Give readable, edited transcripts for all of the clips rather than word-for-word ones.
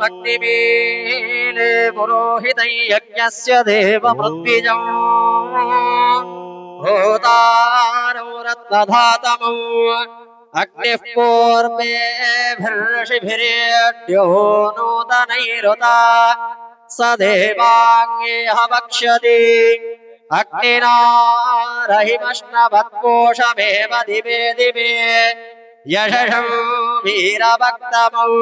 अग्निमीले पुरोहितं यज्ञस्य देवमृत्विजं भूतारौ रत्नधातमौ अग्निः पूर्वेभिर्षिभिरेड्यो नूतनैरुता स देवाङ्गेह वक्ष्यति अग्निना रहिमश्नवत्कोशमेव दिवे दिवे यशसं वीरवक्तमौ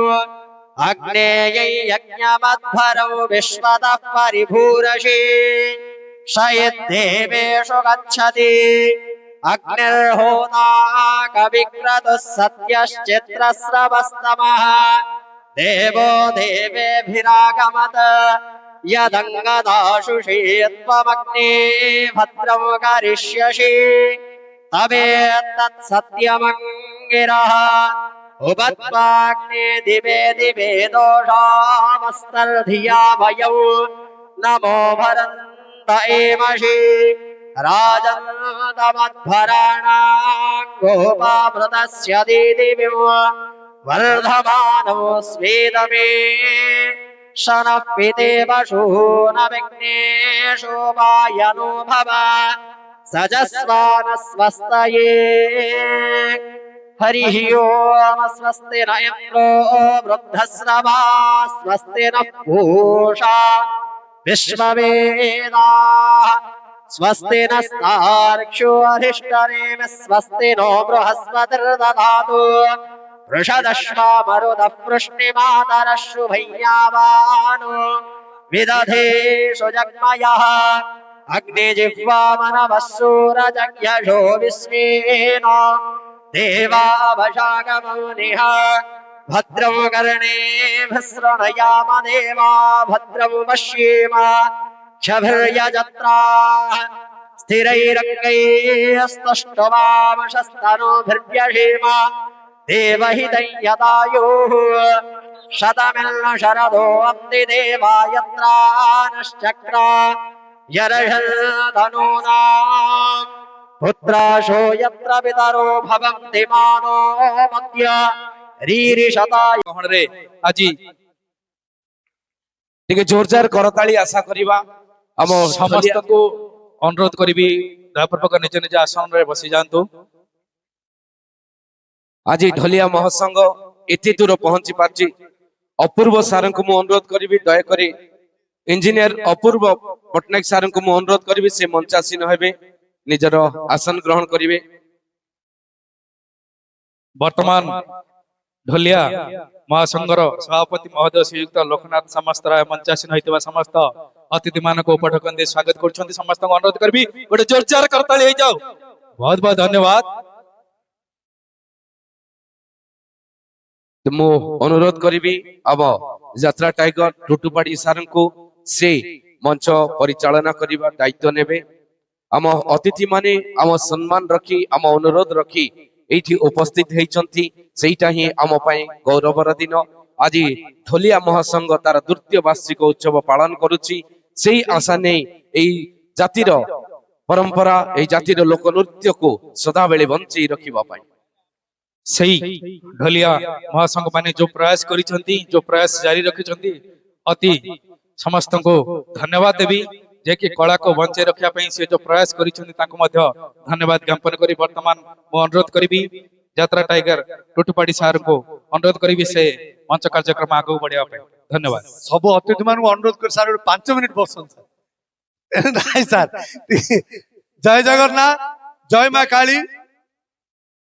अग्नेयै यज्ञमध्वरौ विश्वतः परिभूरसि स यद्देवेषु गच्छति अग्निर्होताकविक्रतुः सत्यश्चित्रस्रवस्तमः देवो देवेभिरागमत यदङ्गदाशुषे त्वमग्ने भद्रं करिष्यसि तवेत्तत्सत्यमङ्गिरः उपत्वाग्ने दिवे दिवे दोषामस्तर्धिया भयौ नमो भरन्त एमषि राजन्तमध्वराणां गोपामृतस्य दीदिविं वर्धमानो स्वेदमे शनः पितेव शून विघ्नेषु वायनो भव सजस्वानस्वस्तये हरिः ओम स्वस्ति न इन्द्रो वृद्धश्रवा स्वस्ति न पूषा विश्ववेदाः स्वस्ति नस्तार्क्ष्यो अधिष्ठनेम स्वस्ति नो बृहस्पतिर्दधातु वृषदश्वामरुदः वृष्टिमातरः शुभय्यावानो विदधेषु जग्मयः अग्निजिह्वामनवः सूरजज्ञशो विश्वेन देवावशागमौनिः भद्रं कर्णेभिः शृणुयाम देवा भद्रं पश्येम क्षभिर्यजत्राः स्थिरैरङ्गैस्तुष्टुवामशस्तनूभिर्व्यशेम देवहितं यदायुः शतमिल्न शरदो वन्ति देवायत्रानश्चक्रा यर्षधनूनाम् पुत्राशो यत्र पितरो भवन्ति मानो मध्य रीरिषताय रे आजी टिके जोरदार करताली आशा करिबा हम समस्त को अनुरोध करिबी दयापूर्वक निज निज आसन रे बसी जांतु। आज ढलिया महासंघ एते दूर पहुंची पारची अपूर्व सार को मु अनुरोध करिबी दया करी इंजीनियर अपूर्व पटनायक सार को मु अनुरोध करिबी से मंचासीन हेबे निजर आसन ग्रहण करिवे। वर्तमान ढलिया महासंघर सभापति महोदय श्रीयुक्त लोकनाथ समस्त राय मंचासीन होइतबा समस्त अतिथि मानक उपठकन दे स्वागत करछन्ति। समस्त को अनुरोध करबी गोटे जोरदार करताली हो जाओ। बहुत बहुत धन्यवाद। मु अनुरोध करिबी अब यात्रा टाइगर टुटुपाड़ी सार को से मंच परिचालना करिबा दायित्व नेबे। आम अतिथि माने आम सम्मान रखी आम अनुरोध रखी एठी उपस्थित हेइचंती सेइटा ही आम पई गौरवर दिन। आज ढलिया महासंघ तार द्वितीय वार्षिक उत्सव पालन करुची। सेई आशा नै एई जातिर परंपरा एई जातिर लोक नृत्य को सदा बेले बंची रखिबा पई सही ढलिया महासंघ माने जो प्रयास करिसंती जो प्रयास जारी रखिसंती अति समस्त को धन्यवाद देवी जे कि कला को बंचे रखिया पई से जो प्रयास करिसंती ताको मध्य धन्यवाद ज्ञापन करी वर्तमान मो अनुरोध करिबी यात्रा टाइगर टुटुपाड़ी सार को अनुरोध करिबी से मंच कार्यक्रम आगो बढ़िया पई धन्यवाद। सब अतिथि मान अनुरोध कर सार 5 मिनिट बसन सर नाही सर जय जगन्नाथ जय मां काली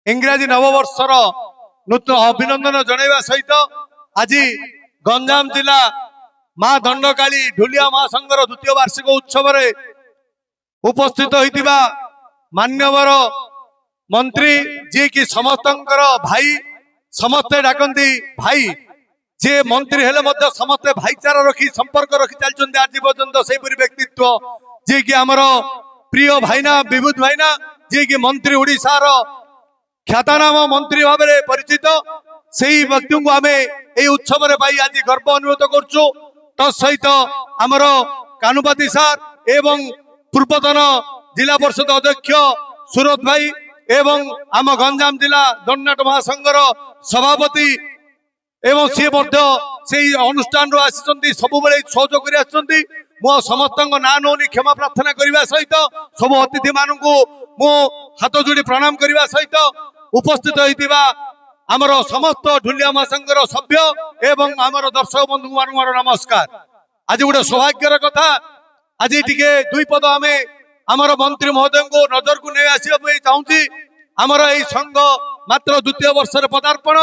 इंग्राजी नववर्षर नूतन अभिनंदन जनइबा सहित आज गंजाम जिला मां दंडकाली ढुलिया महासंघर द्वितीय वार्षिक उत्सव रे उपस्थित होइतिबा मान्यवर मंत्री जे कि समस्तंकर भाई समस्ते डाकंती भाई जे मंत्री हेले मध्य समस्ते भाईचारा रखी संपर्क रखी चलचंती आज पर्यंत सेपरी व्यक्तित्व जे कि हमर प्रिय भाईना विभूत भाईना जे कि मंत्री ओडिशा रो ख्यातनाम मंत्री भाव में परिचित से व्यक्ति को आम ये उत्सव पाई आज गर्व अनुभूत करुचु। तत्सहित आमर कानुपाती सार एवं पूर्वतन जिला परिषद अध्यक्ष सुरत भाई एवं आम गंजाम जिला दंडाट महासंघर सभापति एवं सी ସେଇ ଅନୁଷ୍ଠାନରୁ ଆସିଛନ୍ତି ସବୁବେଳେ ସହଯୋଗ କରି ଆସିଛନ୍ତି। ମୁଁ ସମସ୍ତଙ୍କ ନାଁ ନଉନି, କ୍ଷମା ପ୍ରାର୍ଥନା କରିବା ସହିତ ସବୁ ଅତିଥି ମାନଙ୍କୁ ମୁଁ ହାତ ଯୋଡି ପ୍ରଣାମ କରିବା ସହିତ ଉପସ୍ଥିତ ହୋଇଥିବା ଆମର ସମସ୍ତ ଢୁଲିଆ ମହାସଂଘର ସଭ୍ୟ ଏବଂ ଆମର ଦର୍ଶକ ବନ୍ଧୁ ମାନଙ୍କୁ ମୋର ନମସ୍କାର। ଆଜି ଗୋଟେ ସୌଭାଗ୍ୟର କଥା, ଆଜି ଟିକେ ଦୁଇ ପଦ ଆମେ ଆମର ମନ୍ତ୍ରୀ ମହୋଦୟଙ୍କୁ ନଜରକୁ ନେଇ ଆସିବା ପାଇଁ ଚାହୁଁଛି। ଆମର ଏଇ ସଂଘ ମାତ୍ର ଦ୍ୱିତୀୟ ବର୍ଷରେ ପଦାର୍ପଣ,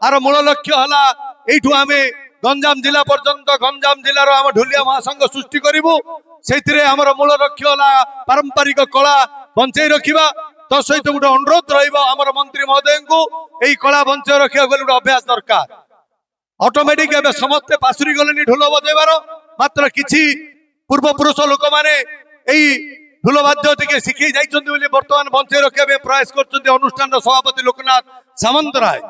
ଆର ମୂଳ ଲକ୍ଷ୍ୟ ହେଲା ଏଇଠୁ ଆମେ ଗଞ୍ଜାମ ଜିଲ୍ଲା ପର୍ଯ୍ୟନ୍ତ ଗଞ୍ଜାମ ଜିଲ୍ଲାର ଆମ ଢୁଲିଆ ମହାସଂଘ ସୃଷ୍ଟି କରିବୁ। ସେଇଥିରେ ଆମର ମୂଳ ଲକ୍ଷ୍ୟ ହେଲା ପାରମ୍ପରିକ କଳା ବଞ୍ଚେଇ ରଖିବା। ତ ସହିତ ଗୋଟେ ଅନୁରୋଧ ରହିବ ଆମର ମନ୍ତ୍ରୀ ମହୋଦୟଙ୍କୁ, ଏଇ କଳା ବଞ୍ଚେଇ ରଖିବାକୁ ଗଲେ ଗୋଟେ ଅଭ୍ୟାସ ଦରକାର। ଅଟୋମେଟିକ ଏବେ ସମସ୍ତେ ପାଶୁରି ଗଲେନି ଢୋଲ ବଜେଇବାର, ମାତ୍ର କିଛି ପୂର୍ବ ପୁରୁଷ ଲୋକମାନେ ଏଇ ଢୋଲ ବାଦ୍ୟ ଟିକେ ଶିଖେଇ ଯାଇଛନ୍ତି ବୋଲି ବର୍ତ୍ତମାନ ବଞ୍ଚେଇ ରଖିବା ପାଇଁ ପ୍ରୟାସ କରୁଛନ୍ତି ଅନୁଷ୍ଠାନର ସଭାପତି ଲୋକନାଥ ସାମନ୍ତରାୟ।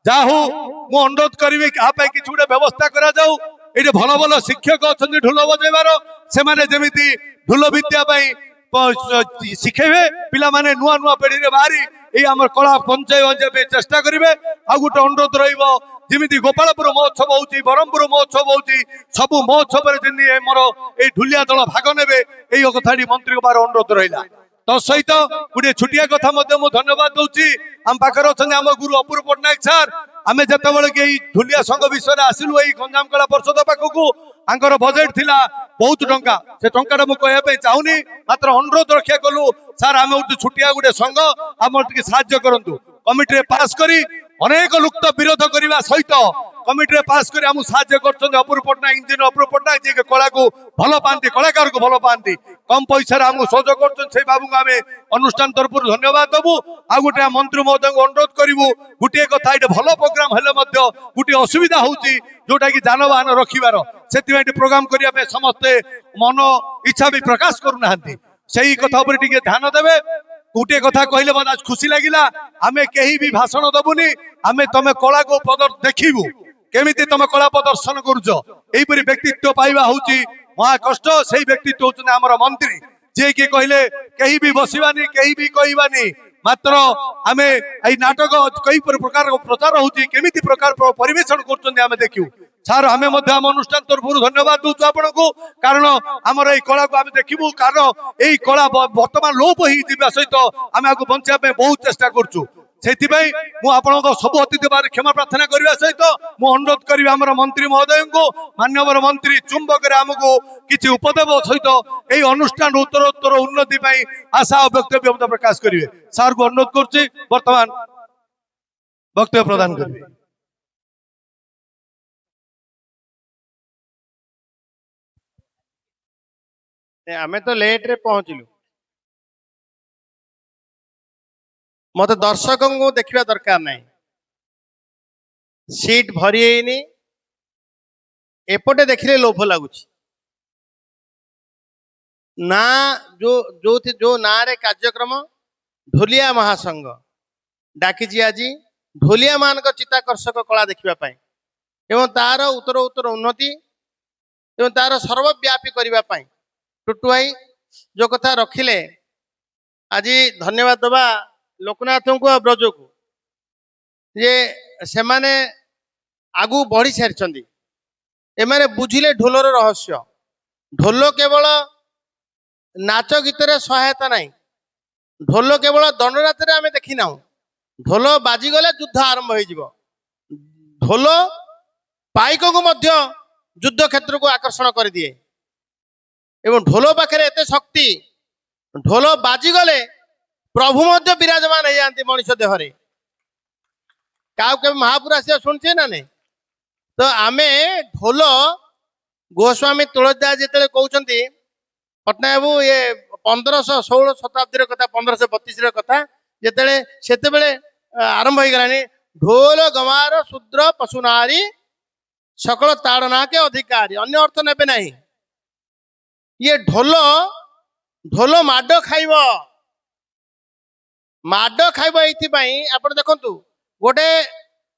ଯାହା ହଉ ମୁଁ ଅନୁରୋଧ କରିବି ଆ ପାଇଁ କିଛି ଗୋଟେ ବ୍ୟବସ୍ଥା କରାଯାଉ। ଏଠି ଭଲ ଭଲ ଶିକ୍ଷକ ଅଛନ୍ତି ଢୋଲ ବଜେଇବାର, ସେମାନେ ଯେମିତି ଢୋଲ ବିଦ୍ୟା ପାଇଁ ଶିଖେଇବେ, ପିଲାମାନେ ନୂଆ ନୂଆ ପିଢିରେ ବାହାରି ଏଇ ଆମର କଳା ବଞ୍ଚେଇବା ପାଇଁ ଚେଷ୍ଟା କରିବେ। ଆଉ ଗୋଟେ ଅନୁରୋଧ ରହିବ, ଯେମିତି ଗୋପାଳପୁର ମହୋତ୍ସବ ହଉଛି, ବ୍ରହ୍ମପୁର ମହୋତ୍ସବ ହଉଛି, ସବୁ ମହୋତ୍ସବରେ ଯେମିତି ଆମର ଏଇ ଢୁଲିଆ ଦଳ ଭାଗ ନେବେ, ଏଇ କଥାଟି ମନ୍ତ୍ରୀଙ୍କ ପାଖରେ ଅନୁରୋଧ ରହିଲା। ତ ସହିତ ଗୋଟେ ଛୋଟିଆ କଥା ମଧ୍ୟ ମୁଁ ଧନ୍ୟବାଦ ଦଉଛି, ଆମ ପାଖରେ ଅଛନ୍ତି ଆମ ଗୁରୁ ଅପୂର୍ବ ପଟ୍ଟନାୟକ ସାର୍। ଆମେ ଯେତେବେଳେ କି ଏଇ ଢୁଲିଆ ସଂଘ ବିଷୟରେ ଆସିଲୁ ଏଇ ଗଞ୍ଜାମ କଳା ପରିଷଦ ପାଖକୁ, ତାଙ୍କର ବଜେଟ ଥିଲା ବହୁତ ଟଙ୍କା। ସେ ଟଙ୍କାଟା ମୁଁ କହିବା ପାଇଁ ଚାହୁଁନି, ମାତ୍ର ଅନୁରୋଧ ରକ୍ଷା କଲୁ, ସାର୍ ଆମେ ଗୋଟେ ଛୋଟିଆ ଗୋଟେ ସଂଘ, ଆମର ଟିକେ ସାହାଯ୍ୟ କରନ୍ତୁ। କମିଟିରେ ପାସ୍ କରି ଅନେକ ଲୁକ୍ତ ବିରୋଧ କରିବା ସହିତ କମିଟିରେ ପାସ୍ କରି ଆମକୁ ସାହାଯ୍ୟ କରୁଛନ୍ତି ଅପୂର୍ବ ପଟ୍ଟନାୟକ, ଇଞ୍ଜିନିୟର ଅପୂର୍ବ ପଟ୍ଟନାୟକ, ଯିଏକି କଳାକୁ ଭଲ ପାଆନ୍ତି, କଳାକାରକୁ ଭଲ ପାଆନ୍ତି, କମ ପଇସାରେ ଆମକୁ ସହଯୋଗ କରୁଛନ୍ତି। ସେଇ ବାବୁଙ୍କୁ ଆମେ ଅନୁଷ୍ଠାନ ତରଫରୁ ଧନ୍ୟବାଦ ଦବୁ। ଆଉ ଗୋଟେ ମନ୍ତ୍ରୀ ମହୋଦୟଙ୍କୁ ଅନୁରୋଧ କରିବୁ, ଗୋଟିଏ କଥା, ଏଇଟା ଭଲ ପ୍ରୋଗ୍ରାମ ହେଲେ ମଧ୍ୟ ଗୋଟିଏ ଅସୁବିଧା ହଉଛି, ଯୋଉଟା କି ଯାନବାହନ ରଖିବାର, ସେଥିପାଇଁ ଏଠି ପ୍ରୋଗ୍ରାମ କରିବା ପାଇଁ ସମସ୍ତେ ମନ ଇଚ୍ଛା ବି ପ୍ରକାଶ କରୁନାହାନ୍ତି। ସେଇ କଥା ଉପରେ ଟିକେ ଧ୍ୟାନ ଦେବେ। ଗୋଟିଏ କଥା କହିଲେ ମତେ ଆଜି ଖୁସି ଲାଗିଲା, ଆମେ କେହି ବି ଭାଷଣ ଦବୁନି, ଆମେ ତମେ କଳାକୁ ଦେଖିବୁ, କେମିତି ତମେ କଳା ପ୍ରଦର୍ଶନ କରୁଛ। ଏଇପରି ବ୍ୟକ୍ତିତ୍ୱ ପାଇବା ହଉଛି ମହା କଷ୍ଟ। ସେଇ ବ୍ୟକ୍ତିତ୍ୱ ହଉଛନ୍ତି ଆମର ମନ୍ତ୍ରୀ, ଯିଏକି କହିଲେ କେହି ବି ବସିବାନି, କେହି ବି କହିବାନି, ମାତ୍ର ଆମେ ଏଇ ନାଟକ କଇ ପ୍ରକାର ପ୍ରଚାର ହଉଛି, କେମିତି ପ୍ରକାର ପରିବେଷଣ କରୁଛନ୍ତି ଆମେ ଦେଖିବୁ। ସାର୍ ଆମେ ମଧ୍ୟ ଆମ ଅନୁଷ୍ଠାନ ତରଫରୁ ଧନ୍ୟବାଦ ଦଉଛୁ ଆପଣଙ୍କୁ, କାରଣ ଆମର ଏଇ କଳାକୁ ଆମେ ଦେଖିବୁ, କାରଣ ଏଇ କଳା ବର୍ତ୍ତମାନ ଲୋପ ହେଇଯିବା ସହିତ ଆମେ ଆକୁ ବଞ୍ଚିବା ପାଇଁ ବହୁତ ଚେଷ୍ଟା କରୁଛୁ। ସେଥିପାଇଁ ମୁଁ ଆପଣଙ୍କ ସବୁ ଅତିଥି ବାରେ କ୍ଷମା ପ୍ରାର୍ଥନା କରିବା ସହିତ ମୁଁ ଅନୁରୋଧ କରିବି ଆମର ମନ୍ତ୍ରୀ ମହୋଦୟଙ୍କୁ, ମାନ୍ୟବର ମନ୍ତ୍ରୀ ଚୁମ୍ବକରେ ଆମକୁ କିଛି ଉପଦେବ ସହିତ ଏଇ ଅନୁଷ୍ଠାନ ଉତ୍ତରୋତ୍ତର ଉନ୍ନତି ପାଇଁ ଆଶା ଓ ବକ୍ତବ୍ୟ ପ୍ରକାଶ କରିବେ। ସାର୍ କୁ ଅନୁରୋଧ କରୁଛି ବର୍ତ୍ତମାନ ବକ୍ତବ୍ୟ ପ୍ରଦାନ କରିବେ। ଆମେ ତ ଲେଟ ରେ ପହଞ୍ଚିଲୁ, ମତେ ଦର୍ଶକଙ୍କୁ ଦେଖିବା ଦରକାର ନାହିଁ, ସିଟ ଭରି ହେଇନି, ଏପଟେ ଦେଖିଲେ ଲୋଭ ଲାଗୁଛି। ନା ଯୋଉ ନାଁରେ କାର୍ଯ୍ୟକ୍ରମ ଢୋଲିଆ ମହାସଂଘ ଡାକିଛି ଆଜି ଢୋଲିଆ ମାନଙ୍କ ଚିତ୍ତାକର୍ଷକ କଳା ଦେଖିବା ପାଇଁ ଏବଂ ତାର ଉତ୍ତର ଉନ୍ନତି ଏବଂ ତାର ସର୍ବବ୍ୟାପୀ କରିବା ପାଇଁ ଟୁଟୁ ଭାଇ ଯୋଉ କଥା ରଖିଲେ, ଆଜି ଧନ୍ୟବାଦ ଦବା ଲୋକନାଥଙ୍କୁ ଆଉ ବ୍ରଜକୁ, ଯେ ସେମାନେ ଆଗକୁ ବଢି ସାରିଛନ୍ତି। ଏମାନେ ବୁଝିଲେ ଢୋଲର ରହସ୍ୟ। ଢୋଲ କେବଳ ନାଚ ଗୀତରେ ସହାୟତା ନାହିଁ, ଢୋଲ କେବଳ ଦଣ୍ଡନାଚରେ ଆମେ ଦେଖିନାହୁଁ, ଢୋଲ ବାଜିଗଲେ ଯୁଦ୍ଧ ଆରମ୍ଭ ହେଇଯିବ। ଢୋଲ ପାଇକକୁ ମଧ୍ୟ ଯୁଦ୍ଧ କ୍ଷେତ୍ରକୁ ଆକର୍ଷଣ କରିଦିଏ ଏବଂ ଢୋଲ ପାଖରେ ଏତେ ଶକ୍ତି, ଢୋଲ ବାଜିଗଲେ ପ୍ରଭୁ ମଧ୍ୟ ବିରାଜମାନ ହେଇଯାନ୍ତି ମଣିଷ ଦେହରେ। କାହାକୁ କେବେ ମହାପୁର ଆସିବା ଶୁଣିଛେ ନା ନାଇଁ? ତ ଆମେ ଢୋଲ ଗୋସ୍ୱାମୀ ତୁଳସୀଦାସ ଯେତେବେଳେ କହୁଛନ୍ତି, ପଟ୍ଟନାୟକ ବାବୁ ଇଏ 1516 ଶତାବ୍ଦୀର କଥା, 1532ର କଥା, ସେତେବେଳେ ଆରମ୍ଭ ହେଇଗଲାଣି, ଢୋଲ ଗମାର ଶୂଦ୍ର ପଶୁ ନାରୀ ସକଳ ତାଡ଼ନା କେ ଅଧିକାରୀ, ଅନ୍ୟ ଅର୍ଥ ନେବେ ନାହିଁ। ଇଏ ଢୋଲ ମାଡ ଖାଇବ ଏଇଥିପାଇଁ। ଆପଣ ଦେଖନ୍ତୁ,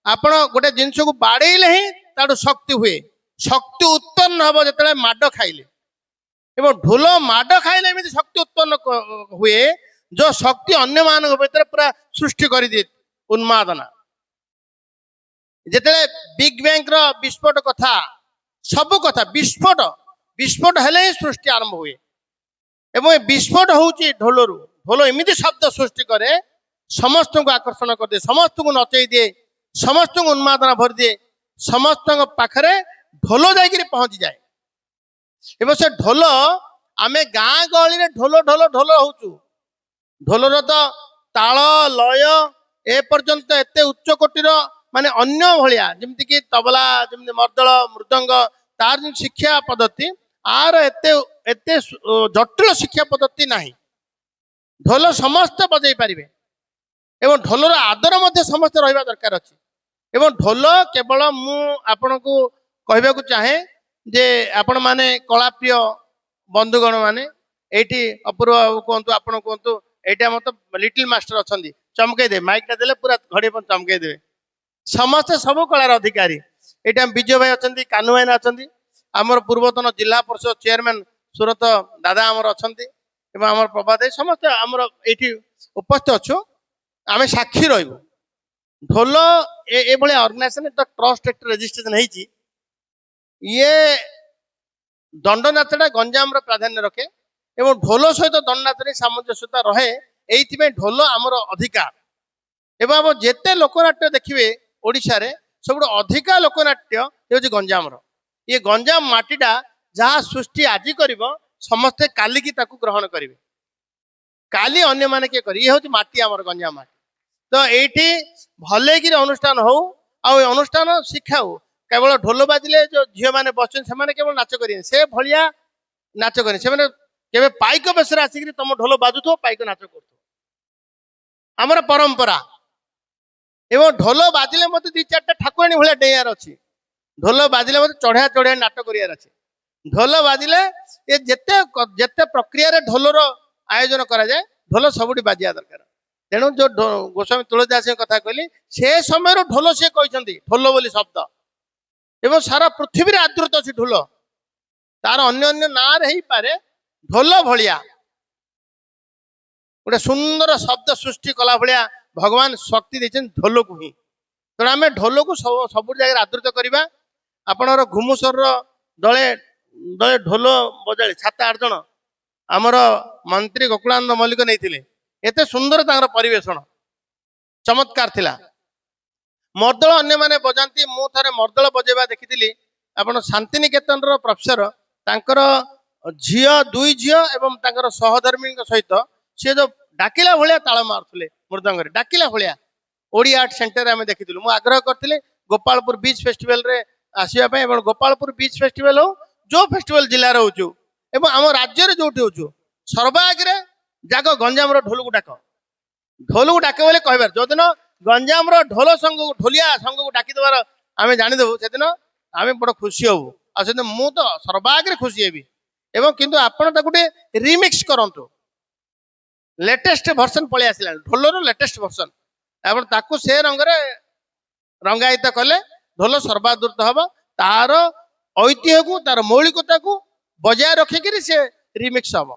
ଆପଣ ଗୋଟେ ଜିନିଷକୁ ବାଡେଇଲେ ହିଁ ତାଠୁ ଶକ୍ତି ହୁଏ, ଶକ୍ତି ଉତ୍ପନ୍ନ ହବ ଯେତେବେଳେ ମାଡ ଖାଇଲେ, ଏବଂ ଢୋଲ ମାଡ ଖାଇଲେ ଏମିତି ଶକ୍ତି ଉତ୍ପନ୍ନ ହୁଏ, ଯୋଉ ଶକ୍ତି ଅନ୍ୟମାନଙ୍କ ଭିତରେ ପୁରା ସୃଷ୍ଟି କରିଦିଏ ଉନ୍ମାଦନା। ଯେତେବେଳେ ବିଗ୍ ବ୍ୟାଙ୍ଗ ର ବିସ୍ଫୋଟ କଥା ସବୁ କଥା ବିସ୍ଫୋଟ ହେଲେ ହିଁ ସୃଷ୍ଟି ଆରମ୍ଭ ହୁଏ ଏବଂ ଏ ବିସ୍ଫୋଟ ହଉଛି ଢୋଲରୁ। ଢୋଲ ଏମିତି ଶବ୍ଦ ସୃଷ୍ଟି କରେ ସମସ୍ତଙ୍କୁ ଆକର୍ଷଣ କରିଦିଏ, ସମସ୍ତଙ୍କୁ ନଚେଇ ଦିଏ, ସମସ୍ତଙ୍କୁ ଉନ୍ମାଦନା ଭରିଦିଏ, ସମସ୍ତଙ୍କ ପାଖରେ ଢୋଲ ଯାଇକିରି ପହଞ୍ଚିଯାଏ। ଏବଂ ସେ ଢୋଲ ଆମେ ଗାଁ ଗହଳିରେ ଢୋଲ ଢୋଲ ଢୋଲ ହଉଛୁ। ଢୋଲର ତ ତାଳ ଲୟ ଏ ପର୍ଯ୍ୟନ୍ତ ଏତେ ଉଚ୍ଚ କୋଟିର ମାନେ ଅନ୍ୟ ଭଳିଆ ଯେମିତି କି ତବଲା, ଯେମିତି ମର୍ଦ୍ଦଳ, ମୃଦଙ୍ଗ, ତାର ଯେମିତି ଶିକ୍ଷା ପଦ୍ଧତି ଆର ଏତେ ଏତେ ଜଟିଳ ଶିକ୍ଷା ପଦ୍ଧତି ନାହିଁ। ଢୋଲ ସମସ୍ତେ ବଜେଇ ପାରିବେ ଏବଂ ଢୋଲର ଆଦର ମଧ୍ୟ ସମସ୍ତେ ରହିବା ଦରକାର ଅଛି। ଏବଂ ଢୋଲ କେବଳ ମୁଁ ଆପଣଙ୍କୁ କହିବାକୁ ଚାହେଁ ଯେ ଆପଣ ମାନେ କଳାପ୍ରିୟ ବନ୍ଧୁଗଣ ମାନେ ଏଇଠି ଅପୂର୍ବ ବାବୁ କୁହନ୍ତୁ, ଆପଣ କୁହନ୍ତୁ, ଏଇଟା ମତେ ଲିଟିଲ ମାଷ୍ଟର ଅଛନ୍ତି, ଚମକେଇ ଦେବେ, ମାଇକ୍ ଟା ଦେଲେ ପୁରା ଘଡି ଚମକେଇ ଦେବେ। ସମସ୍ତେ ସବୁ କଳାର ଅଧିକାରୀ। ଏଇଟା ବିଜୟ ଭାଇ ଅଛନ୍ତି, କାନୁ ଭାଇନା ଅଛନ୍ତି, ଆମର ପୂର୍ବତନ ଜିଲ୍ଲା ପରିଷଦ ଚେୟାରମ୍ୟାନ ସୁରତ ଦାଦା ଆମର ଅଛନ୍ତି ଏବଂ ଆମର ପ୍ରଭାତ ଭାଇ, ସମସ୍ତେ ଆମର ଏଇଠି ଉପସ୍ଥିତ ଅଛୁ। ଆମେ ସାକ୍ଷୀ ରହିବୁ। ଢୋଲ ଏଭଳିଆ ଅର୍ଗାନାଇଜେସନ ଟ୍ରଷ୍ଟ ରେଜିଷ୍ଟ୍ରେସନ ହେଇଛି। ଇଏ ଦଣ୍ଡନାଚଟା ଗଞ୍ଜାମର ପ୍ରାଧାନ୍ୟ ରଖେ ଏବଂ ଢୋଲ ସହିତ ଦଣ୍ଡନାଚରେ ସାମଞ୍ଜସ୍ୟତା ରହେ। ଏଇଥିପାଇଁ ଢୋଲ ଆମର ଅଧିକାର। ଏବଂ ଆମ ଯେତେ ଲୋକନାଟ୍ୟ ଦେଖିବେ ଓଡ଼ିଶାରେ ସବୁଠୁ ଅଧିକା ଲୋକନାଟ୍ୟ ହେଉଛି ଗଞ୍ଜାମର। ଇଏ ଗଞ୍ଜାମ ମାଟିଟା ଯାହା ସୃଷ୍ଟି ଆଜି କରିବ ସମସ୍ତେ କାଲିକି ତାକୁ ଗ୍ରହଣ କରିବେ। କାଲି ଅନ୍ୟମାନେ କିଏ କରିବେ? ଇଏ ହେଉଛି ମାଟି, ଆମର ଗଞ୍ଜାମ ମାଟି। ତ ଏଇଠି ଭଲେକିରି ଅନୁଷ୍ଠାନ ହଉ ଆଉ ଏ ଅନୁଷ୍ଠାନ ଶିଖାଉ। କେବଳ ଢୋଲ ବାଜିଲେ ଯୋଉ ଝିଅମାନେ ବସୁଛନ୍ତି ସେମାନେ କେବଳ ନାଚ କରିବେନି, ସେ ଭଳିଆ ନାଚ କରିବେ। ସେମାନେ କେବେ ପାଇକ ବେଶରେ ଆସିକିରି ତମ ଢୋଲ ବାଜୁଥିବ, ପାଇକ ନାଚ କରୁଥିବ, ଆମର ପରମ୍ପରା। ଏବଂ ଢୋଲ ବାଜିଲେ ମତେ 2-4ଟା ଠାକୁରାଣୀ ଭଳିଆ ଡେଇଁବାର ଅଛି। ଢୋଲ ବାଜିଲେ ମତେ ଚଢିଆ ଚଢିଆ ନାଟ କରିବାର ଅଛି। ଢୋଲ ବାଜିଲେ ଏ ଯେତେ ଯେତେ ପ୍ରକ୍ରିୟାରେ ଢୋଲର ଆୟୋଜନ କରାଯାଏ, ଢୋଲ ସବୁଠି ବାଜିବା ଦରକାର। ତେଣୁ ଯୋଉ ଗୋସ୍ୱାମୀ ତୁଳସୀଦାସଙ୍କ କଥା କହିଲି, ସେ ସମୟରୁ ଢୋଲ ସିଏ କହିଛନ୍ତି, ଢୋଲ ବୋଲି ଶବ୍ଦ। ଏବଂ ସାରା ପୃଥିବୀରେ ଆଦୃତ ଅଛି ଢୋଲ। ତାର ଅନ୍ୟ ଅନ୍ୟ ନାଁରେ ହେଇପାରେ, ଢୋଲ ଭଳିଆ ଗୋଟେ ସୁନ୍ଦର ଶବ୍ଦ ସୃଷ୍ଟି କଲା ଭଳିଆ ଭଗବାନ ଶକ୍ତି ଦେଇଛନ୍ତି ଢୋଲକୁ ହିଁ। ତେଣୁ ଆମେ ଢୋଲକୁ ସବୁ ଜାଗାରେ ଆଦୃତ କରିବା। ଆପଣଙ୍କର ଘୁମୁସରର ଦଳେ ଦଳେ ଢୋଲ ବଜାଳି 7-8 ଜଣ ଆମର ମନ୍ତ୍ରୀ ଗୋକୁଳାନନ୍ଦ ମଲ୍ଲିକ ନେଇଥିଲେ। ଏତେ ସୁନ୍ଦର ତାଙ୍କର ପରିବେଷଣ, ଚମତ୍କାର ଥିଲା। ମର୍ଦ୍ଦଳ ଅନ୍ୟମାନେ ବଜାନ୍ତି, ମୁଁ ଥରେ ମର୍ଦ୍ଦଳ ବଜେଇବା ଦେଖିଥିଲି। ଆପଣ ଶାନ୍ତିନିକେତନର ପ୍ରଫେସର, ତାଙ୍କର ଝିଅ 2 ଝିଅ ଏବଂ ତାଙ୍କର ସହଧର୍ମୀଙ୍କ ସହିତ ସିଏ ଯୋଉ ଡାକିଲା ଭଳିଆ ତାଳ ମାରୁଥିଲେ ମୃଦଙ୍ଗରେ, ଡାକିଲା ଭଳିଆ। ଓଡ଼ିଆ ଆର୍ଟ ସେଣ୍ଟରରେ ଆମେ ଦେଖିଥିଲୁ। ମୁଁ ଆଗ୍ରହ କରିଥିଲି ଗୋପାଳପୁର ବିଚ୍ ଫେଷ୍ଟିଭାଲରେ ଆସିବା ପାଇଁ। ଏବଂ ଗୋପାଳପୁର ବିଚ୍ ଫେଷ୍ଟିଭାଲ ହଉ, ଯୋଉ ଫେଷ୍ଟିଭାଲ ଜିଲ୍ଲାରେ ହଉଛୁ ଏବଂ ଆମ ରାଜ୍ୟରେ ଯୋଉଠି ହଉଛୁ, ସର୍ବାଗ୍ରେ ଜାଗ ଗଞ୍ଜାମର ଢୋଲକୁ ଡାକ। ଢୋଲକୁ ଡାକ ବୋଲି କହିବାର, ଯୋଉଦିନ ଗଞ୍ଜାମର ଢୋଲ ସଂଘକୁ, ଢୋଲିଆ ସଂଘକୁ ଡାକିଦେବାର ଆମେ ଜାଣିଦେବୁ, ସେଦିନ ଆମେ ବଡ ଖୁସି ହବୁ। ଆଉ ସେଦିନ ମୁଁ ତ ସର୍ବାଗ୍ରେ ଖୁସି ହେବି। ଏବଂ କିନ୍ତୁ ଆପଣ ତାକୁ ଟିକେ ରିମିକ୍ସ କରନ୍ତୁ। लेटेस्ट वर्सन पलि आसला ढोलर लेटेस्ट वर्सन आपण ताकू से रंगरे रंगायित कले ढोल सर्वादृत हम तार ऐतिह्य को तार मौलिकता को बजाय रखिक से रिमिक्स हम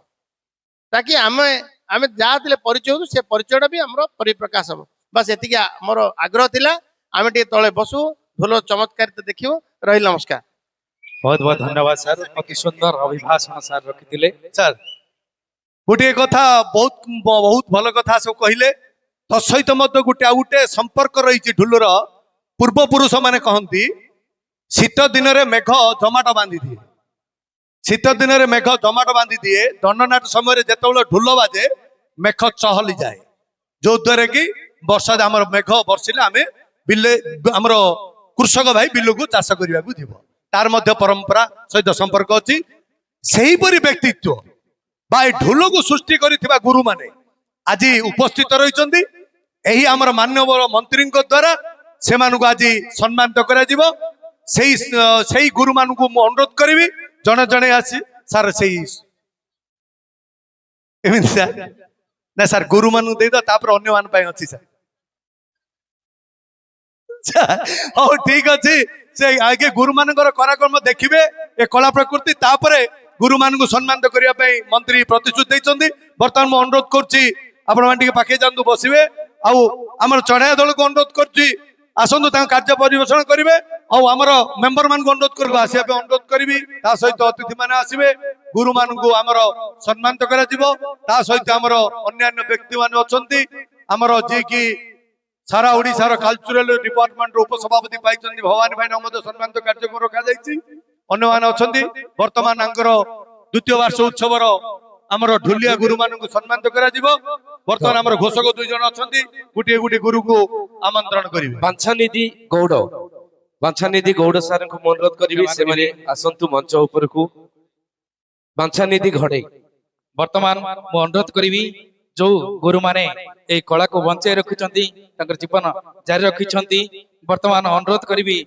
ताकि आमे आमे जहाँ परिचय से परिचय भी आम परिप्रकाश हम बस एति मोर आग्रह थिला आमे टे तले बसु ढोल चमत्कारिता देखियो रही नमस्कार बहुत बहुत धन्यवाद सर अति सुंदर अभिभाषण सर रखिथिले सर गोटे कथा बहुत बहुत भल कथा सब कहले तसहित मत गोटे आउ गोटे संपर्क रही ढोलर पूर्व पुरुष माने कहती शीत दिन में मेघ जमाट बांधि दिए शीत दिन में मेघ जमाट बांधि दिए दंडनाट समय जिते ढोल बाजे मेघ चहली जाए जो द्वारा कि वर्षा आम मेघ बर्षिले आम बिले आमर कृषक भाई बिल को चाष करने को जीव तार मध्य परंपरा सहित संपर्क अच्छी से व्यक्तित्व भाई ढोल को सृष्टि करिथिबा गुरु माने आज उपस्थित रही आमर माननीय मंत्री द्वारा से मानक आज सम्मानित करा जिवो सेही गुरु मानक मु अनुरोध करी जड़े जड़े आसी सार से ना सार गुरु मान दे तापर अन्य मान पाई अच्छी सर हाँ ठीक अच्छे से आगे गुरु मान कराक्रम देखिए ए कला प्रकृति तापर गुरु मान को सम्मानित करने मंत्री प्रतिश्रुति देते बर्तमान मुझे अनुरोध करुच्ची आपण पाखे जातु बसवे आम चढ़ाया दल को अनुरोध करुच्ची ଆସନ୍ତୁ ତାଙ୍କ କାର୍ଯ୍ୟ ପରିବେଷଣ କରିବେ। ଆଉ ଆମର ମେମ୍ବର ମାନଙ୍କୁ ଅନୁରୋଧ କରିବୁ ଆସିବା ପାଇଁ ଅନୁରୋଧ କରିବି। ତା ସହିତ ଅତିଥି ମାନେ ଆସିବେ, ଗୁରୁ ମାନଙ୍କୁ ଆମର ସମ୍ମାନିତ କରାଯିବ। ତା ସହିତ ଆମର ଅନ୍ୟାନ୍ୟ ବ୍ୟକ୍ତି ମାନେ ଅଛନ୍ତି ଆମର ଯିଏକି ସାରା ଓଡିଶାର କଲଚରାଲ ଡିପାର୍ଟମେଣ୍ଟ ଉପସଭାପତି ପାଇଛନ୍ତି ଭବାନୀ ଭାଇନା ମଧ୍ୟ ସମ୍ମାନିତ କାର୍ଯ୍ୟକ୍ରମ ରଖାଯାଇଛି। ଅନ୍ୟମାନେ ଅଛନ୍ତି। ବର୍ତ୍ତମାନ ତାଙ୍କର ଦ୍ୱିତୀୟ ବାର୍ଷ ଉତ୍ସବର ଆମର ଢୁଲିଆ ଗୁରୁ ମାନଙ୍କୁ ସମ୍ମାନିତ କରାଯିବ। ବର୍ତ୍ତମାନ ଆମର ଘୋଷକ 2 ଜଣ ଅଛନ୍ତି, ଗୋଟିଏ ଗୋଟିଏ ଗୁରୁକୁ ଆମନ୍ତ୍ରଣ କରିବେ। ବାଞ୍ଛାନିଧି ଗୌଡ଼, ବାଞ୍ଛାନିଧି ଗୌଡ଼ ସାରଙ୍କୁ ମୁଁ ଅନୁରୋଧ କରିବି ସେମାନେ ଆସନ୍ତୁ ମଞ୍ଚ ଉପରକୁ। ବାଞ୍ଛାନିଧି ଘଡେଇ। ବର୍ତ୍ତମାନ ମୁଁ ଅନୁରୋଧ କରିବି ଯୋଉ ଗୁରୁମାନେ ଏଇ କଳାକୁ ବଞ୍ଚାଇ ରଖିଛନ୍ତି, ତାଙ୍କର ଜୀବନ ଜାରି ରଖିଛନ୍ତି, ବର୍ତ୍ତମାନ ଅନୁରୋଧ କରିବି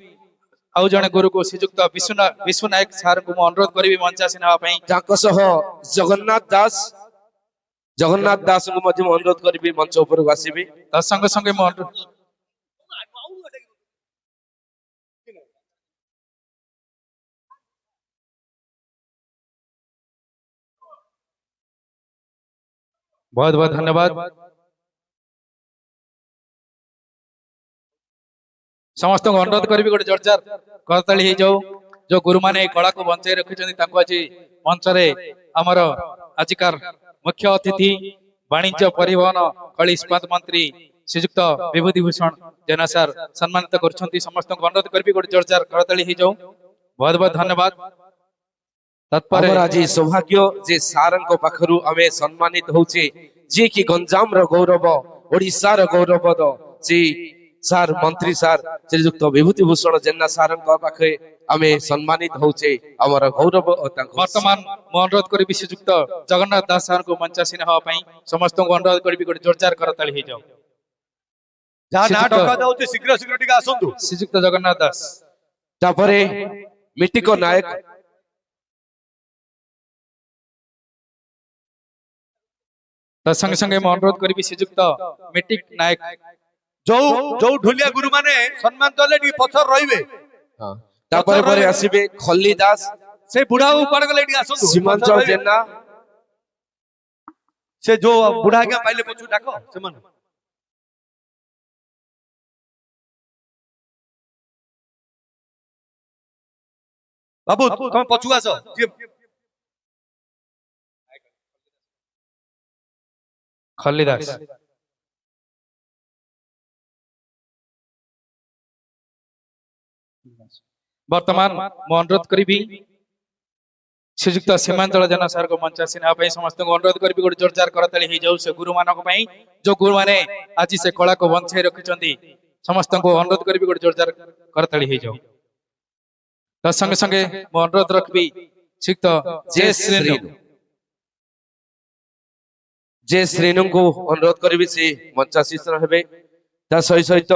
ଆଉ ଜଣେ ଗୁରୁକୁ ଶ୍ରୀଯୁକ୍ତ ବିଶ୍ୱ ନାୟକ ସାରଙ୍କୁ ମୁଁ ଅନୁରୋଧ କରିବି ମଞ୍ଚାସୀନ ହେବା ପାଇଁ। ତାଙ୍କ ସହ ଜଗନ୍ନାଥ ଦାସ, ଜଗନ୍ନାଥ ଦାସଙ୍କୁ ମଧ୍ୟ ମୁଁ ଅନୁରୋଧ କରିବି ମଞ୍ଚ ଉପରକୁ ଆସିବେ। ତା ସଙ୍ଗେ ସଙ୍ଗେ ମୁଁ ଅନୁରୋଧ बहुत बहुत धन्यवाद। समस्त को अनुरोध करी गोटे जोरदार करताली हो जाऊ। जो गुरु माने कला को बंचाई रखिछन्ति तांको आज मंच रे हमर आजिकार मुख्य अतिथि वाणिज्य परिवहन कली इस्पात मंत्री श्रीयुक्त विभूति भूषण जेना सर सम्मानित करछन्ति। समस्त को अनुरोध करी गोटे जोरदार करताली हो जाऊ। बहुत बहुत धन्यवाद। तत्पर आज सौभाग्य जे सारंग पाखरु आमे सम्मानित होचे, जे कि गंजाम रो गौरव, ओडिसा रो गौरव जी सार मंत्री सार श्रीयुक्त विभूति भूषण जेना सारंग पाखे आमे सम्मानित होचे, हमर गौरव। वर्तमान मो अनुरोध करी श्रीयुक्त जगन्नाथ दास सर को मंचासीन हवा पई समस्त को अनुरोध करी गोटे जोरदार करताली हो जाऊ। जहां ना डका जाउते शीघ्र शीघ्र टिका आसंतु। श्रीयुक्त जगन्नाथ दास तापरे मिटिको नायक संगे संगे मैं अनुरोध करी श्रीयुक्त मिटिक नायक जो जो ढुलिया गुरु माने सम्मान तले टी पथर रहिबे। तापरे परे आसीबे खल्ली दास, से बुढ़ा ऊपर गले टी आसंतु। सीमांचल जेना से जो बुढ़ा के पहले पछु डाको से मन बाबू तुम पछु आसो। खल्लीदास वर्तमान मैं अनुरोध करी श्रीयुक्त सीमांचल जेना सर को मंचासीन समस्त को अनुरोध करी गोटे जोरदार करताली हो जाऊ। से गुरु मानक जो गुरु माने आज से कला को बंचाई रखिछन्ति, समस्त को अनुरोध करी गोटे जोरदार करताली हो जाऊ। तो संगे संगे मैं अनुरोध रखबी श्रीयुक्त जे श्रेणु को अनुरोध करी से मंचासीन हेबे। ता सहित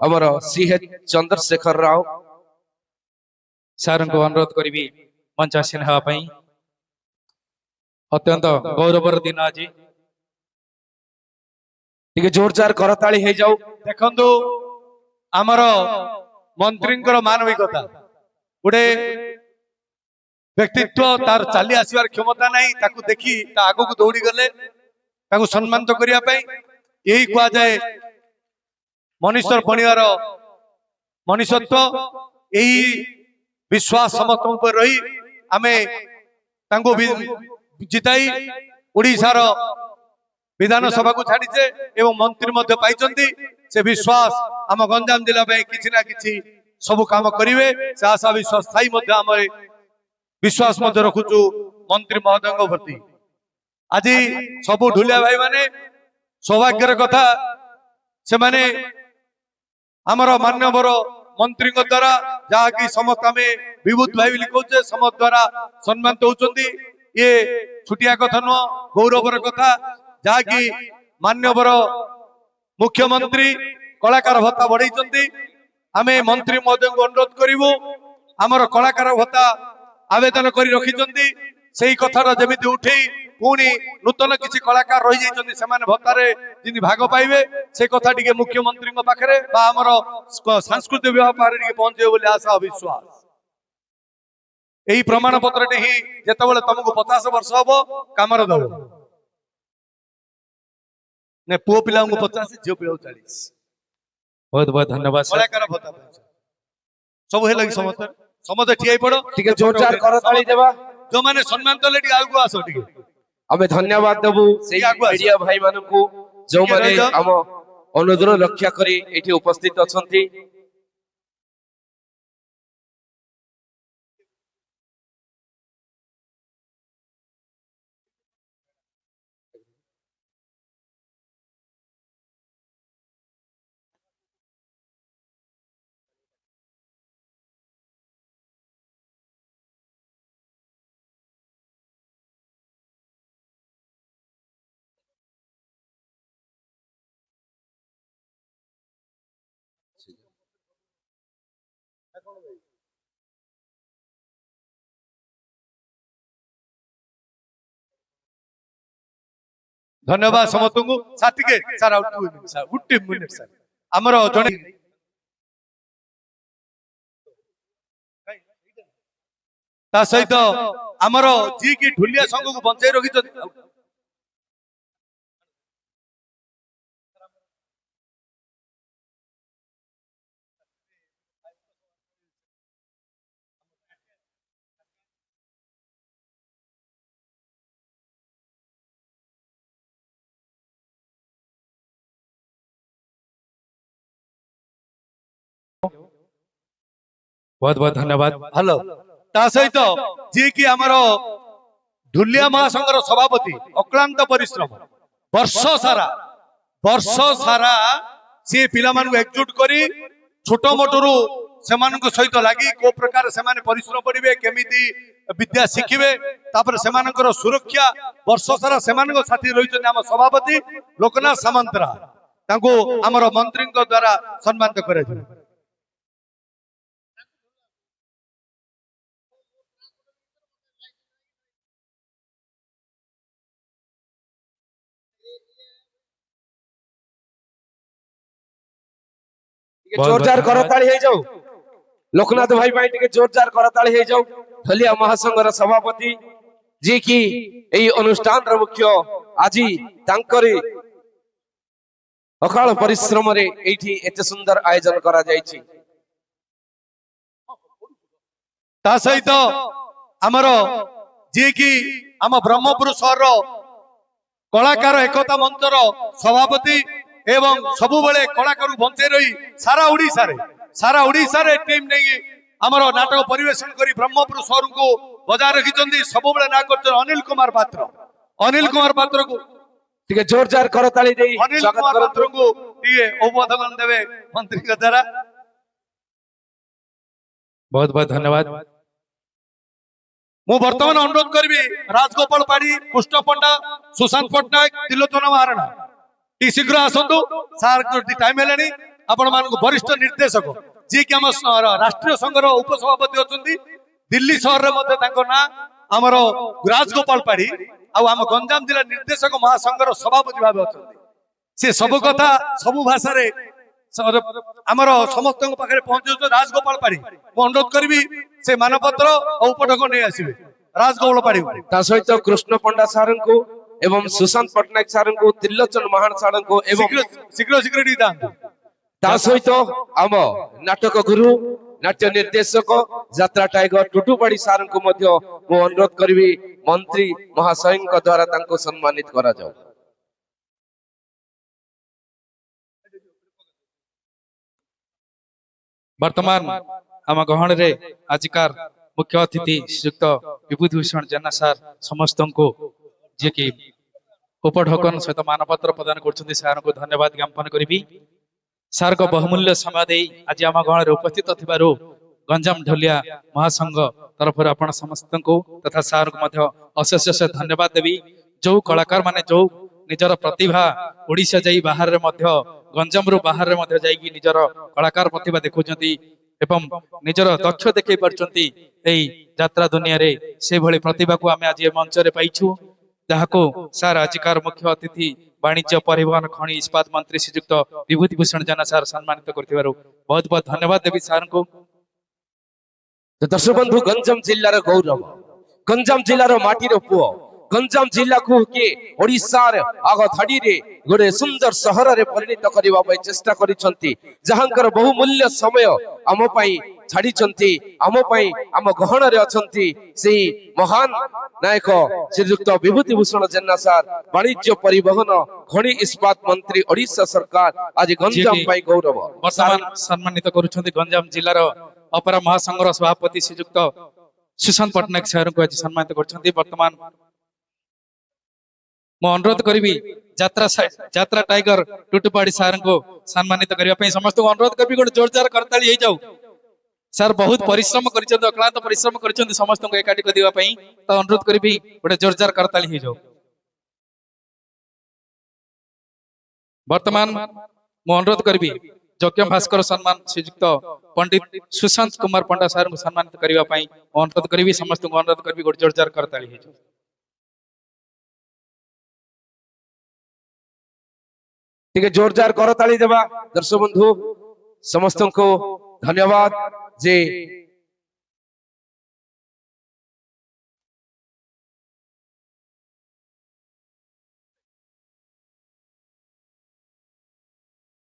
हमर सीएच चंद्रशेखर राव सर को अनुरोध करी मंचासीन हवा पई। अत्यंत गौरवर दिन आज टिके जोरदार करताली हे जाऊ। देखंतु हमर मंत्रींकर मानविकता गोटे व्यक्तित्व तार चाली आसीबार क्षमता नहीं, ताकू देखी ता आगो को दौड़ी गले ताकू सम्मानित करिया पई। यही कुआ जाए मनुष्य बनिवार मनुष्यत्व। यही विश्वास समस्त ऊपर रही आमे तांको जिताई ओडिशार विधानसभा को छाड़ीचे एवं मंत्री मध्य पाइचंती। से विश्वास आम गंजाम जिला में किछि ना किछि सब काम करिवे, से आशा विश्वास थाई मध्य आम विश्वास मध्य रखुचु मंत्री महोदय प्रति। आज सब ढुलिया भाई माने सौभाग्यर कथा से माने आमर मान्यवर मंत्री द्वारा जहाँकि समस्त आम विभूत भाई लिखुचे समस्त द्वारा सम्मानित होउचंती। ये छुटिया कथा नुह, गौरवर कथा जहाँकि मान्यवर मुख्यमंत्री कलाकार भत्ता बढ़ाई। आम मंत्री महोदय को अनुरोध करूँ आमर कलाकार भत्ता आवेदन कर रखिंट से कथार जमी उठे पुणी नूतन किसी कलाकार रही जाइए से भत्तारे जिन भाग पाइबे से कथा टिके मुख्यमंत्री पाखे आमर सांस्कृतिक विभाग पाखे पहुंचे बोली आशा विश्वास। यही प्रमाण पत्र ही जिते तुमको 50 वर्ष हम कम दब ने पुओ पिला 50 झील पिला 40 बहुत बहुत धन्यवाद सर। कलाकार भत्ता ପାଇଁ sir। ସବୁ ହେଲା କି ସମସ୍ତେ ସମସ୍ତେ ଠିଆ ହେଇ ପଡ ଟିକେ ଜୋରଦାର କରତାଳି ଦେବା। ଯୋଉମାନେ ସମ୍ମାନ କଲେ ଟିକେ ଆଗକୁ ଆସ ଟିକେ ଆମେ ଧନ୍ୟବାଦ ଦେବୁ ସେଇ ଆଗୁଆ ଆସ। ମିଡିଆ ଭାଇ ମାନଙ୍କୁ ଯୋଉମାନେ ରହିଯାଅ। ଆମ ଅନୁରୋଧ ରକ୍ଷା କରି ଏଠି ଉପସ୍ଥିତ ଅଛନ୍ତି। ଧନ୍ୟବାଦ ସମସ୍ତଙ୍କୁ ସାର୍ ଟିକେ ସାର୍ ଆଉ 2 ମିନିଟ୍ ସାର୍ 1 ମିନିଟ୍ ସାର୍ ଆମର ଜଣେ ତା ସହିତ ଆମର ଯିଏ କି ଢୁଲିଆ ସଂଘକୁ ବଞ୍ଚାଇ ରଖିଛନ୍ତି बहुत बहुत धन्यवाद। ହ୍ୟାଲୋ ତା ସହିତ ଯିଏ କି ଆମର ଢୁଲିଆ ମହାସଂଘର ସଭାପତି ଅକ୍ଳାନ୍ତ ପରିଶ୍ରମ ବର୍ଷ ସାରା ସିଏ ପିଲାମାନଙ୍କୁ ଏକଜୁଟ କରି ଛୋଟ ମୋଟରୁ ସେମାନଙ୍କ ସହିତ ଲାଗି କୋ ପ୍ରକାର ସେମାନେ ପରିଶ୍ରମ କରିବେ କେମିତି ବିଦ୍ୟା ଶିଖିବେ ତାପରେ ସେମାନଙ୍କର ସୁରକ୍ଷା ବର୍ଷ ସାରା ସେମାନଙ୍କ ସାଥୀ ରହିଛନ୍ତି ଆମ ସଭାପତି ଲୋକନାଥ ସାମନ୍ତରାୟ ତାଙ୍କୁ ଆମର ମନ୍ତ୍ରୀଙ୍କ ଦ୍ୱାରା ସମ୍ମାନିତ କରାଯିବ। ଟିକେ ଜୋରଦାର କରତାଳି ହେଇଯାଉ ଲୋକନାଥ ଭାଇ ପାଇଁ ଟିକେ ଜୋରଦାର କରତାଳି ହେଇଯାଉ। ଢଲିଆ ମହାସଂଘର ସଭାପତି ଯିଏ କି ଏହି ଅନୁଷ୍ଠାନର ମୁଖ୍ୟ ଆଜି ତାଙ୍କରି ଅକାଳ ପରିଶ୍ରମରେ ଏଇଠି ଏତେ ସୁନ୍ଦର ଆୟୋଜନ କରାଯାଇଛି। ତା ସହିତ ଆମର ଯିଏ କି ଆମ ବ୍ରହ୍ମପୁର ସହରର କଳାକାର ଏକତା ମଞ୍ଚର ସଭାପତି ଏବଂ ସବୁବେଳେ କଳାକାର ବଞ୍ଚେଇ ରହି ସାରା ଓଡ଼ିଶାରେ ଟିମ୍ ନେଇ ଆମର ନାଟକ ପରିବେଷଣ କରି ବ୍ରହ୍ମପୁର ସହରକୁ ବଜାୟ ରଖିଛନ୍ତି ସବୁବେଳେ ନା କରୁଛନ୍ତି ଅନିଲ କୁମାର ପାତ୍ରକୁ ଟିକେ ଜୋରଦାର କରତାଳି ଦେଇ ଅନିଲ ସ୍ୱାଗତ କୁମାର କରନ୍ତୁ। ପାତ୍ରକୁ ଟିକେ ଅଭିବାଦନ ଦେବେ ମନ୍ତ୍ରୀଙ୍କ ଦ୍ୱାରା। बहुत बहुत धन्यवाद। ମୁଁ ବର୍ତ୍ତମାନ ଅନୁରୋଧ କରିବି ରାଜଗୋପାଳ ପାଢୀ କୃଷ୍ଣ ପଣ୍ଡା ସୁଶାନ୍ତ ପଟ୍ଟନାୟକ ତ୍ରିଲୋଚନ ମହାରଣା ଟି ଶୀଘ୍ର ଆସନ୍ତୁ ସାର୍ ଟାଇମ ହେଲାଣି ଆପଣ ମାନଙ୍କୁ ବରିଷ୍ଠ ନିର୍ଦ୍ଦେଶକ ଯିଏ କି ଆମ ରାଷ୍ଟ୍ରୀୟ ସଂଘର ଉପସଭାପତି ଅଛନ୍ତି ଦିଲ୍ଲୀ ସହରରେ ମଧ୍ୟ ତାଙ୍କ ନାଁ ଆମର ରାଜଗୋପାଳ ପାଢୀ ଆଉ ଆମ ଗଞ୍ଜାମ ଜିଲ୍ଲା ନିର୍ଦ୍ଦେଶକ ମହାସଂଘର ସଭାପତି ଭାବେ ଅଛନ୍ତି। ସେ ସବୁ କଥା ସବୁ ଭାଷାରେ ଆମର ସମସ୍ତଙ୍କ ପାଖରେ ପହଞ୍ଚୁଛନ୍ତି ରାଜଗୋପାଳ ପାଢୀ ମୁଁ ଅନୁରୋଧ କରିବି ସେ ମାନପତ୍ର ଆଉ ଉପଢକ ନେଇ ଆସିବେ ରାଜଗୋପାଳ ପାଢୀ ତା ସହିତ କୃଷ୍ଣ ପଣ୍ଡା ସାରଙ୍କୁ ଏବଂ ସୁଶାନ୍ତ ପଟ୍ଟନାୟକ ସାରଙ୍କୁ ତ୍ରିଲୋଚନ ମହାନ ସାରଙ୍କୁ ଏବଂ ଶୀଘ୍ର ଟିକେ ଯାଆନ୍ତୁ। ତା ସହିତ ଆମ ନାଟକ ଗୁରୁ ନାଟ୍ୟ ନିର୍ଦ୍ଦେଶକ ଯାତ୍ରା ଟାଇଗର ଟୁଟୁପାଡି ସାରଙ୍କୁ ମଧ୍ୟ ମୁଁ ଅନୁରୋଧ କରିବି ମନ୍ତ୍ରୀ ମହାଶୟଙ୍କ ଦ୍ୱାରା ତାଙ୍କୁ ସମ୍ମାନିତ କରାଯାଉ। वर्तमान आम गहन रे आजिकार मुख्य अतिथि श्रीयुक्त विभूति भूषण जेना सार समस्त को जे कि उपढकन सहित मानपत्र प्रदान करछन्ती सार को धन्यवाद ज्ञापन करी सार को बहुमूल्य समय दे आज आम गहन रे उपस्थित थिबारु गंजाम ढलिया महासंघ तरफ आपण समस्त को तथा सार को मध्य अशेष अशेष धन्यवाद देवी जो कलाकार माने जो निजर प्रतिभा ओडिशा जाई बाहर रे मध्य गंजाम रु बाहर रे मध्य जाई निजर कलाकार प्रतिभा देखुचंती एवं निजर दक्ष देखै परचंती एई यात्रा दुनिया रे से भली प्रतिभा को आमे आज ए मंच रे पाइछु जहाको सार आजिकार मुख्य अतिथि वाणिज्य परिवहन खनि इस्पात मंत्री श्रीयुक्त विभूति भूषण जेना सार सम्मानित करथिबारु बहुत बहुत धन्यवाद देवी सार को। दर्शक बंधु गंजाम जिल्लार गौरव गंजाम जिल्लार माटीर पुओ ଗଞ୍ଜାମ ଜିଲ୍ଲାକୁ କିଏ ଓଡ଼ିଶାର ଆଗ ଧାଡିରେ ଗୋଟେ ସୁନ୍ଦର ସହରରେ ପରିଣତ କରିବା ପାଇଁ ଚେଷ୍ଟା କରିଛନ୍ତି, ଯାହାଙ୍କର ବହୁମୂଲ୍ୟ ସମୟ ଆମ ପାଇଁ ଛାଡିଛନ୍ତି, ଆମ ପାଇଁ ଆମ ଗହଣରେ ଅଛନ୍ତି ସେଇ ମହାନ ନାୟକ ଶ୍ରୀଯୁକ୍ତ ବିଭୂତି ଭୂଷଣ ଜେନା ସାର୍, ବାଣିଜ୍ୟ ପରିବହନ ଖଣି ଇସ୍ପାତ ମନ୍ତ୍ରୀ ଓଡ଼ିଶା ସରକାର, ଆଜି ଗଞ୍ଜାମ ପାଇଁ ଗୌରବ। ବର୍ତ୍ତମାନ ସମ୍ମାନିତ କରୁଛନ୍ତି ଗଞ୍ଜାମ ଜିଲ୍ଲାର ଅପରା ମହାସଂଘର ସଭାପତି ଶ୍ରୀଯୁକ୍ତ ସୁଶାନ୍ତ ପଟ୍ଟନାୟକ ସାରଙ୍କୁ ଆଜି ସମ୍ମାନିତ କରୁଛନ୍ତି। ବର୍ତ୍ତମାନ ମୁଁ ଅନୁରୋଧ କରିବି ଯାତ୍ରା ଟାଇଗର ଟୁଟୁପାଡି ସାରଙ୍କୁ ସମ୍ମାନିତ କରିବା ପାଇଁ ସମସ୍ତଙ୍କୁ ଅନୁରୋଧ କରିବି, ଗୋଟେ ଜୋରଦାର କରତାଳି ହେଇଯାଉ। ସାର୍ ବହୁତ ପରିଶ୍ରମ କରିଛନ୍ତି, ଅକ୍ଳାନ୍ତ ପରିଶ୍ରମ କରିଛନ୍ତି ସମସ୍ତଙ୍କୁ ଏକାଠି କରିବା ପାଇଁ, ତ ଅନୁରୋଧ କରିବି ଗୋଟେ ଜୋରଦାର କରତାଳି ହେଇଯାଉ। ବର୍ତ୍ତମାନ ମୁଁ ଅନୁରୋଧ କରିବି ଯଜ୍ଞ ଭାସ୍କର ସମ୍ମାନ ଶ୍ରୀଯୁକ୍ତ ପଣ୍ଡିତ ସୁଶାନ୍ତ କୁମାର ପଣ୍ଡା ସାରଙ୍କୁ ସମ୍ମାନିତ କରିବା ପାଇଁ ମୁଁ ଅନୁରୋଧ କରିବି, ସମସ୍ତଙ୍କୁ ଅନୁରୋଧ କରିବି ଗୋଟେ ଜୋରଦାର କରତାଳି ହେଇଯାଉ। ଟିକେ ଜୋରଦାର କରତାଳି ଦେବା ଦର୍ଶକ ବନ୍ଧୁ ସମସ୍ତଙ୍କୁ ଧନ୍ୟବାଦ ଯେ